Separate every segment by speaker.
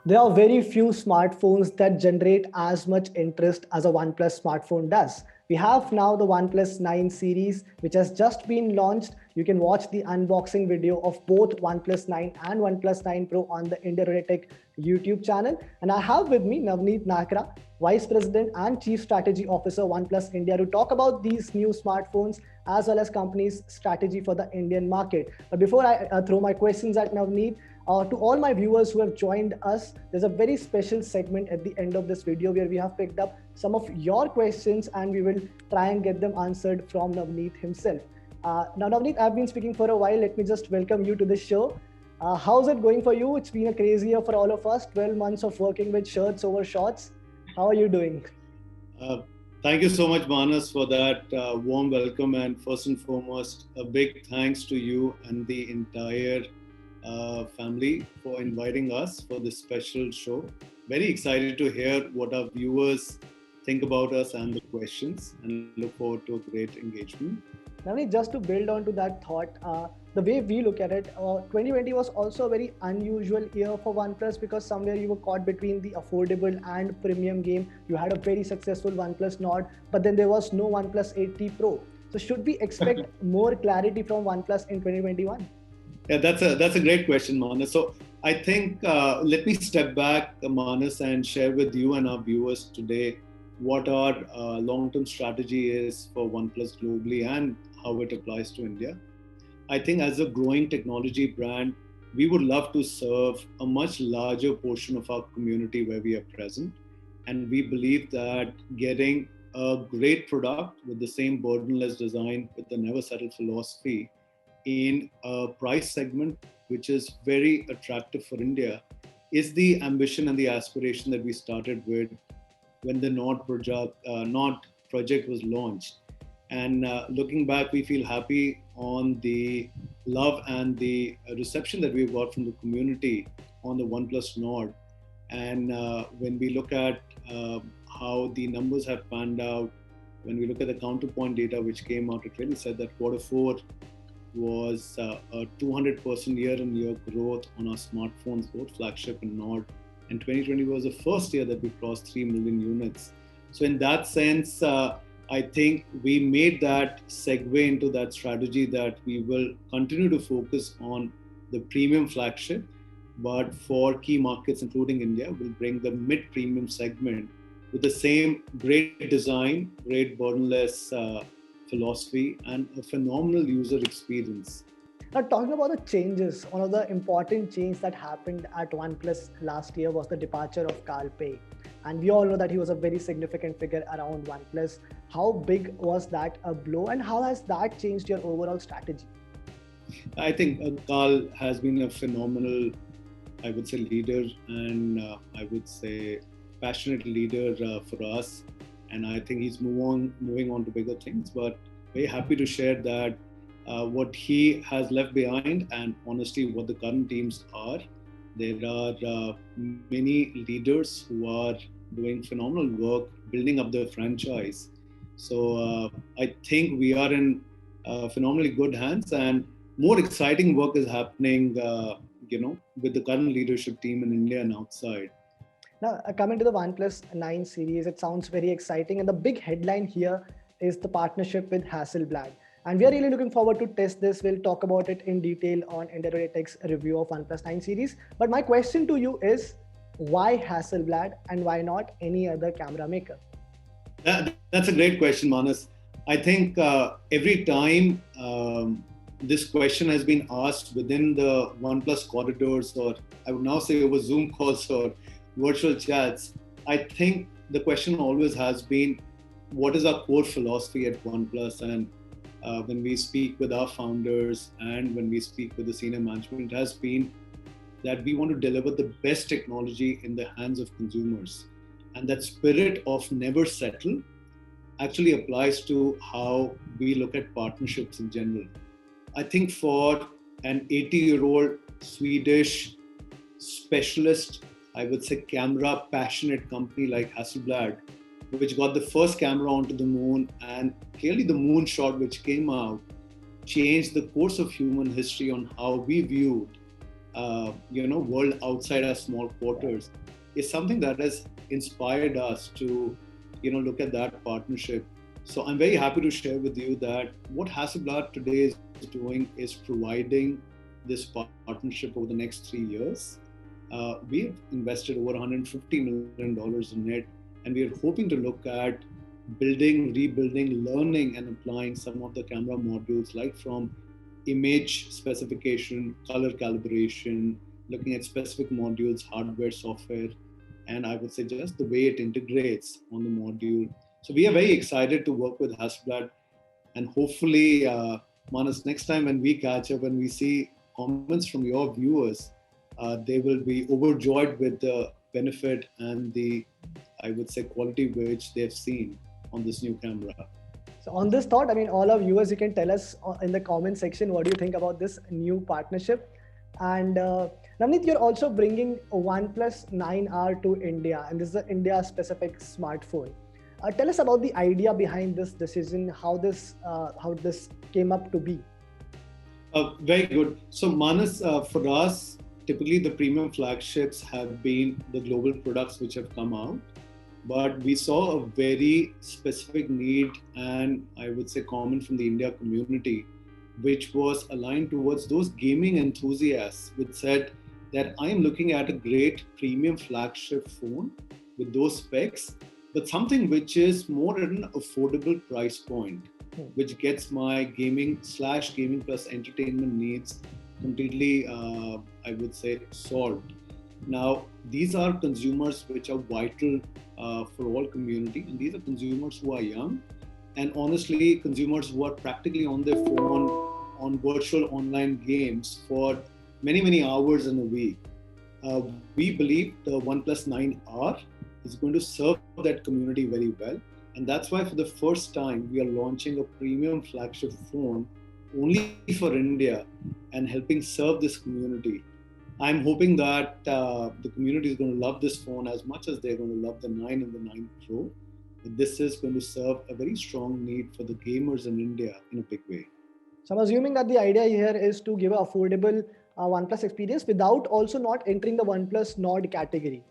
Speaker 1: There are very few smartphones that generate as much interest as a OnePlus smartphone does. We have now the OnePlus 9 series, which has just been launched. You can watch the unboxing video of both OnePlus 9 and OnePlus 9 Pro on the India Today Tech YouTube channel. And I have with me Navneet Nakra, Vice President and Chief Strategy Officer, OnePlus India, to talk about these new smartphones as well as company's strategy for the Indian market. But before I throw my questions at Navneet, to all my viewers who have joined us, there's a very special segment at the end of this video where we have picked up some of your questions and we will try and get them answered from Navneet himself. Now, Navneet, I've been speaking for a while. Let me just welcome you to the show. How's it going for you? It's been a crazy year for all of us, 12 months of working with shirts over shorts. How are you doing?
Speaker 2: Thank you so much, Manas, for that warm welcome. And first and foremost, a big thanks to you and the entire family for inviting us for this special show. Very excited to hear what our viewers think about us and the questions, and look forward to a great engagement.
Speaker 1: Navneet, just to build on to that thought, the way we look at it, 2020 was also a very unusual year for OnePlus because somewhere you were caught between the affordable and premium game. You had a very successful OnePlus Nord, but then there was no OnePlus 8T Pro. So should we expect more clarity from OnePlus in 2021?
Speaker 2: Yeah, that's a great question, Manas. So I think let me step back, Manas, and share with you and our viewers today what our long-term strategy is for OnePlus globally and how it applies to India. I think as a growing technology brand, we would love to serve a much larger portion of our community where we are present. And we believe that getting a great product with the same burdenless design, with the never settle philosophy, in a price segment which is very attractive for India is the ambition and the aspiration that we started with when the Nord project was launched. And looking back, we feel happy on the love and the reception that we've got from the community on the OnePlus Nord. And when we look at how the numbers have panned out, when we look at the counterpoint data which came out, it really said that Q4 was a 200% year-on-year growth on our smartphones, both flagship and Nord. And 2020 was the first year that we crossed 3 million units. So in that sense, I think we made that segue into that strategy that we will continue to focus on the premium flagship, but for key markets, including India, we'll bring the mid-premium segment with the same great design, great burdenless philosophy, and a phenomenal user experience.
Speaker 1: Now, talking about the changes, one of the important changes that happened at OnePlus last year was the departure of Carl Pei. And we all know that he was a very significant figure around OnePlus. How big was that a blow, and how has that changed your overall strategy?
Speaker 2: I think Carl has been a phenomenal, I would say, leader, and I would say passionate leader for us. And I think he's moving on to bigger things, but very happy to share that what he has left behind, and honestly what the current teams are. There are many leaders who are doing phenomenal work building up the franchise. So I think we are in phenomenally good hands, and more exciting work is happening with the current leadership team in India and outside.
Speaker 1: Now, coming to the OnePlus 9 series, it sounds very exciting. And the big headline here is the partnership with Hasselblad. And we are really looking forward to test this. We'll talk about it in detail on India Today Tech's review of OnePlus 9 series. But my question to you is, why Hasselblad and why not any other camera maker?
Speaker 2: That's a great question, Manas. I think every time this question has been asked within the OnePlus corridors, or I would now say over Zoom calls or virtual chats, I think the question always has been, what is our core philosophy at OnePlus? And when we speak with our founders and when we speak with the senior management, it has been that we want to deliver the best technology in the hands of consumers. And that spirit of never settle actually applies to how we look at partnerships in general. I think for an 80-year-old Swedish specialist, I would say camera passionate company like Hasselblad, which got the first camera onto the moon, and clearly the moon shot which came out changed the course of human history on how we viewed world outside our small quarters is something that has inspired us to, look at that partnership. So I'm very happy to share with you that what Hasselblad today is doing is providing this partnership over the next 3 years. We've invested over $150 million in it, and we are hoping to look at building, rebuilding, learning, and applying some of the camera modules, like from image specification, color calibration, looking at specific modules, hardware, software, and I would say just the way it integrates on the module. So we are very excited to work with Hasselblad, and hopefully, Manas, next time when we catch up and we see comments from your viewers, they will be overjoyed with the benefit and the, I would say, quality which they've seen on this new camera.
Speaker 1: So on this thought, I mean, all our viewers, you can tell us in the comment section, what do you think about this new partnership? And Navneet, you're also bringing a OnePlus 9R to India, and this is an India-specific smartphone. Tell us about the idea behind this decision, how this came up to be.
Speaker 2: Very good. So Manas, for us, typically the premium flagships have been the global products which have come out, but we saw a very specific need, and I would say common from the India community, which was aligned towards those gaming enthusiasts, which said that I am looking at a great premium flagship phone with those specs, but something which is more at an affordable price point, which gets my gaming plus entertainment needs completely, I would say, solved. Now, these are consumers which are vital for all community, and these are consumers who are young, and honestly, consumers who are practically on their phone on virtual online games for many, many hours in a week. We believe the OnePlus 9R is going to serve that community very well. And that's why for the first time, we are launching a premium flagship phone only for India and helping serve this community. I'm hoping that the community is going to love this phone as much as they're going to love the 9 and the 9 Pro. This is going to serve a very strong need for the gamers in India in a big way.
Speaker 1: So I'm assuming that the idea here is to give an affordable OnePlus experience without also not entering the OnePlus Nord category.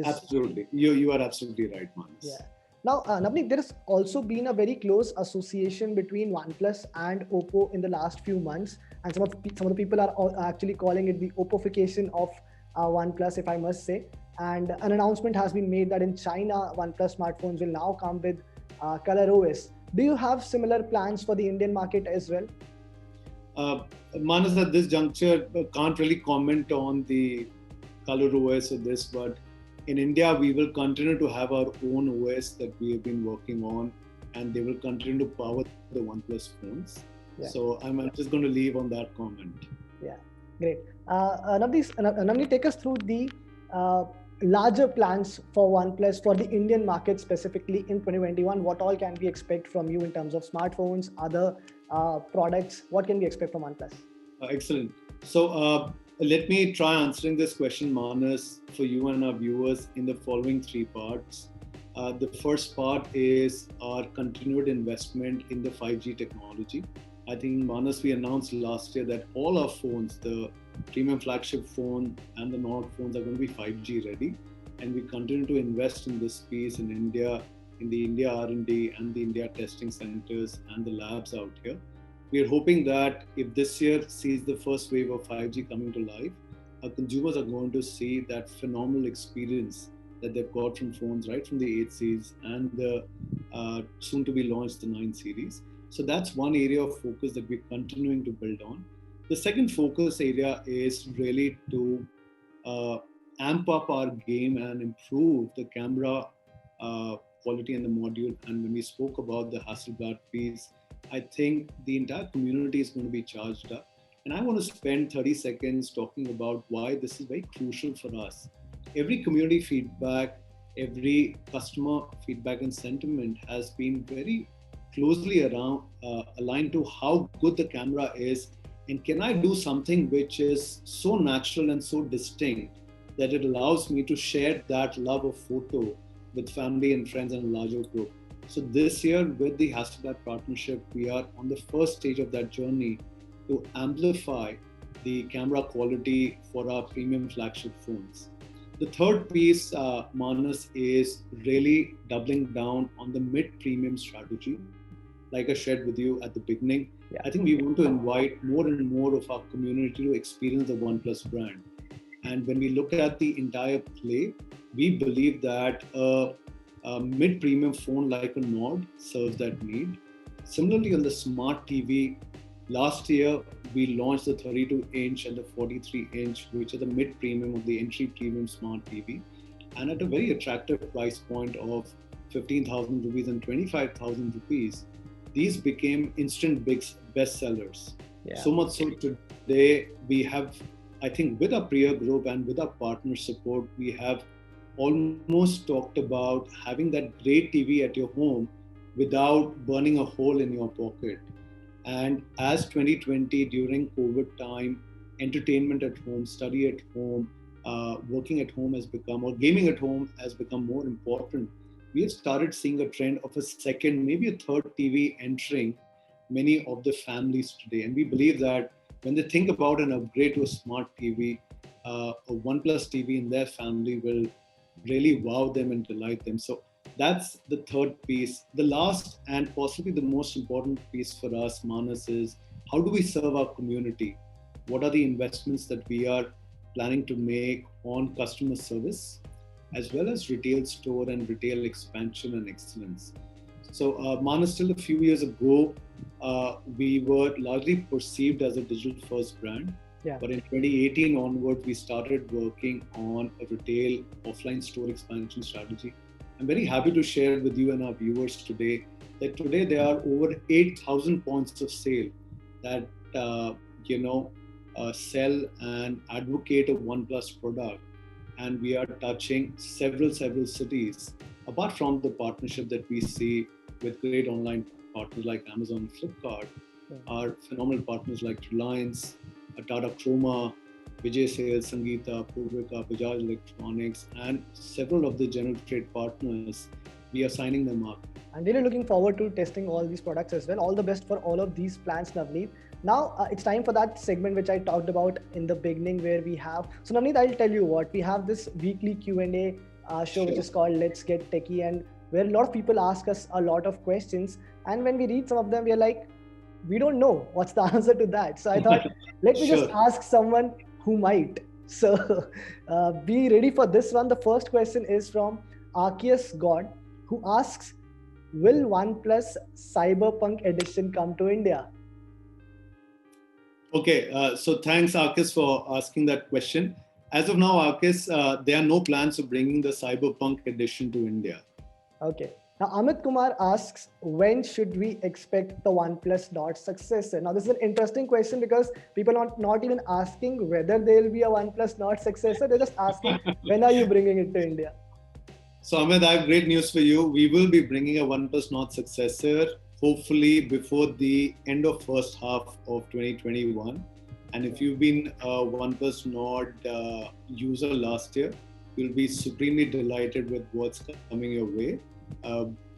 Speaker 2: Absolutely. You are absolutely right, Manas.
Speaker 1: Yeah. Now, Navneet, there has also been a very close association between OnePlus and Oppo in the last few months, and some of the people are actually calling it the Oppofication of OnePlus, if I must say. And an announcement has been made that in China, OnePlus smartphones will now come with ColorOS. Do you have similar plans for the Indian market as well?
Speaker 2: Manas, at this juncture, can't really comment on the ColorOS or this, but in India, we will continue to have our own OS that we have been working on, and they will continue to power the OnePlus phones. Yeah. So I'm just going to leave on that comment.
Speaker 1: Yeah, great. Navneet, take us through the larger plans for OnePlus for the Indian market specifically in 2021. What all can we expect from you in terms of smartphones, other products? What can we expect from OnePlus?
Speaker 2: Excellent. So let me try answering this question, Manas, for you and our viewers in the following 3 parts. The first part is our continued investment in the 5G technology. I think, Manas, we announced last year that all our phones, the premium flagship phone and the Nord phones, are going to be 5G ready. And we continue to invest in this piece in India, in the India R&D and the India testing centers and the labs out here. We are hoping that if this year sees the first wave of 5G coming to life, our consumers are going to see that phenomenal experience that they've got from phones, right from the 8 series and the soon to be launched the 9 series. So that's one area of focus that we're continuing to build on. The second focus area is really to amp up our game and improve the camera quality in the module. And when we spoke about the Hasselblad piece, I think the entire community is going to be charged up. And I want to spend 30 seconds talking about why this is very crucial for us. Every community feedback, every customer feedback and sentiment has been very closely aligned to how good the camera is, and can I do something which is so natural and so distinct that it allows me to share that love of photo with family and friends and a larger group. So this year with the Hasselblad partnership, we are on the first stage of that journey to amplify the camera quality for our premium flagship phones. The third piece, Manas, is really doubling down on the mid-premium strategy. Like I shared with you at the beginning,
Speaker 1: Yeah.
Speaker 2: I think we want to invite more and more of our community to experience the OnePlus brand. And when we look at the entire play, we believe that a mid-premium phone like a Nord serves that need. Similarly, on the smart TV, last year we launched the 32-inch and the 43-inch, which are the mid-premium of the entry premium smart TV, and at a very attractive price point of 15,000 rupees and 25,000 rupees. These became instant big bestsellers.
Speaker 1: Yeah.
Speaker 2: So much so today we have, I think, with our peer group and with our partner support, we have almost talked about having that great TV at your home without burning a hole in your pocket. And as 2020, during COVID time, entertainment at home, study at home, working at home has become, or gaming at home has become more important. We have started seeing a trend of a second, maybe a third TV entering many of the families today. And we believe that when they think about an upgrade to a smart TV, a OnePlus TV in their family will really wow them and delight them. So that's the third piece. The last and possibly the most important piece for us, Manas, is how do we serve our community? What are the investments that we are planning to make on customer service, as well as retail store and retail expansion and excellence? So, Manas, still a few years ago, we were largely perceived as a digital first brand.
Speaker 1: Yeah.
Speaker 2: But in 2018 onwards, we started working on a retail offline store expansion strategy. I'm very happy to share with you and our viewers today that today there are over 8,000 points of sale that sell and advocate a OnePlus product, and we are touching several cities. Apart from the partnership that we see with great online partners like Amazon, Flipkart, our phenomenal partners like Reliance, Tata Chroma, Vijay Sales, Sangeeta, Purvika, Bajaj Electronics, and several of the general trade partners, we are signing them up.
Speaker 1: I'm really looking forward to testing all these products as well. All the best for all of these plans, Navneet. Now it's time for that segment which I talked about in the beginning, where we have. So Navneet, I'll tell you what, we have this weekly Q&A show which is called Let's Get Techie, and where a lot of people ask us a lot of questions. And when we read some of them, we are like, we don't know what's the answer to that. So I thought, let me just ask someone who might. So be ready for this one. The first question is from Arceus God, who asks, will OnePlus Cyberpunk Edition come to India?
Speaker 2: Okay, so thanks, Arceus, for asking that question. As of now, Arceus, there are no plans of bringing the Cyberpunk Edition to India.
Speaker 1: Okay. Now, Amit Kumar asks, when should we expect the OnePlus Nord successor? Now, this is an interesting question because people are not even asking whether there will be a OnePlus Nord successor. They're just asking, when are you bringing it to India?
Speaker 2: So, Amit, I have great news for you. We will be bringing a OnePlus Nord successor, hopefully before the end of first half of 2021. And if you've been a OnePlus Nord user last year, you'll be supremely delighted with what's coming your way.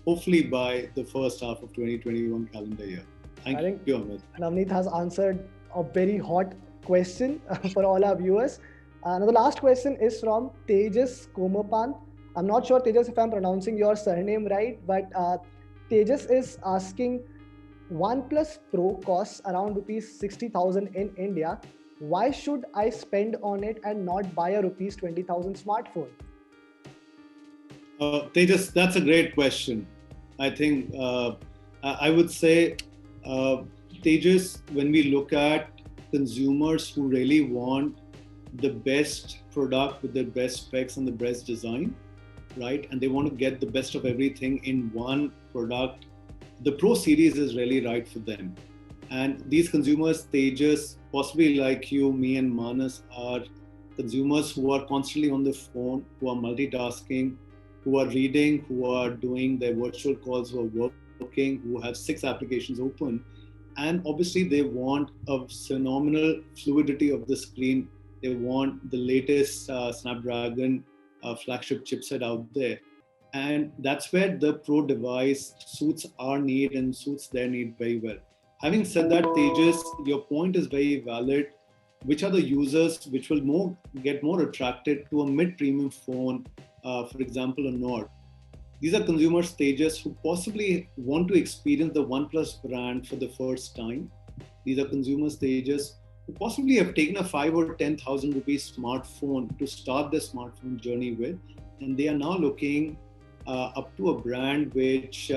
Speaker 2: Hopefully by the first half of 2021 calendar year. Thank you, Amit.
Speaker 1: Navneet has answered a very hot question for all our viewers. Now the last question is from Tejas Komapan. I'm not sure, Tejas, if I'm pronouncing your surname right, but Tejas is asking, OnePlus Pro costs around rupees 60,000 in India. Why should I spend on it and not buy a rupees 20,000 smartphone?
Speaker 2: Tejas, that's a great question. I think I would say, Tejas, when we look at consumers who really want the best product with the best specs and the best design, right? And they want to get the best of everything in one product, the Pro series is really right for them. And these consumers, Tejas, possibly like you, me and Manas, are consumers who are constantly on the phone, who are multitasking, who are reading, who are doing their virtual calls, who are working, who have 6 applications open. And obviously they want a phenomenal fluidity of the screen. They want the latest Snapdragon flagship chipset out there. And that's where the Pro device suits our need and suits their need very well. Having said that, Tejas, your point is very valid. which are the users which will get more attracted to a mid-premium phone, for example, a Nord. These are consumer stages who possibly want to experience the OnePlus brand for the first time. These are consumer stages who possibly have taken a 5 or 10,000 rupees smartphone to start their smartphone journey with, and they are now looking up to a brand which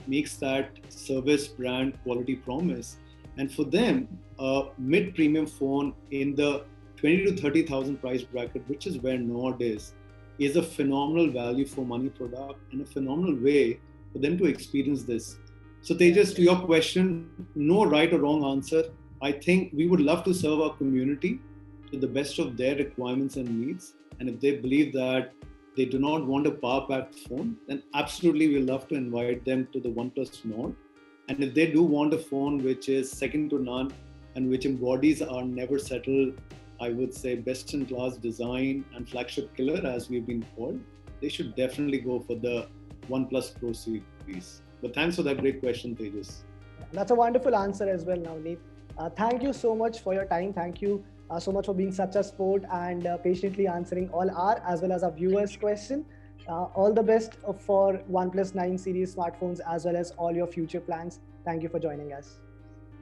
Speaker 2: makes that service brand quality promise. And for them, a mid-premium phone in the 20 to 30,000 price bracket, which is where Nord is a phenomenal value for money product and a phenomenal way for them to experience this. So Tejas, to your question, no right or wrong answer. I think we would love to serve our community to the best of their requirements and needs. And if they believe that they do not want a power-packed phone, then absolutely we'll love to invite them to the OnePlus Nord. And if they do want a phone which is second to none and which embodies our never settle, I would say, best-in-class design and flagship killer, as we've been called, they should definitely go for the OnePlus Pro series. But thanks for that great question, Tejas.
Speaker 1: That's a wonderful answer as well, Navneet. Thank you so much for your time. Thank you so much for being such a sport and patiently answering all our as well as our viewers' question. All the best for OnePlus 9 series smartphones as well as all your future plans. Thank you for joining us.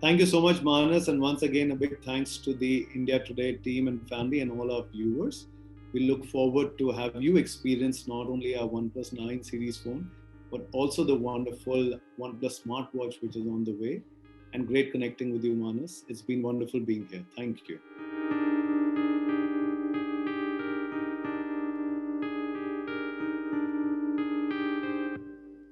Speaker 2: Thank you so much, Manas. And once again, a big thanks to the India Today team and family and all our viewers. We look forward to have you experience not only our OnePlus 9 series phone, but also the wonderful OnePlus smartwatch, which is on the way. And great connecting with you, Manas. It's been wonderful being here. Thank you.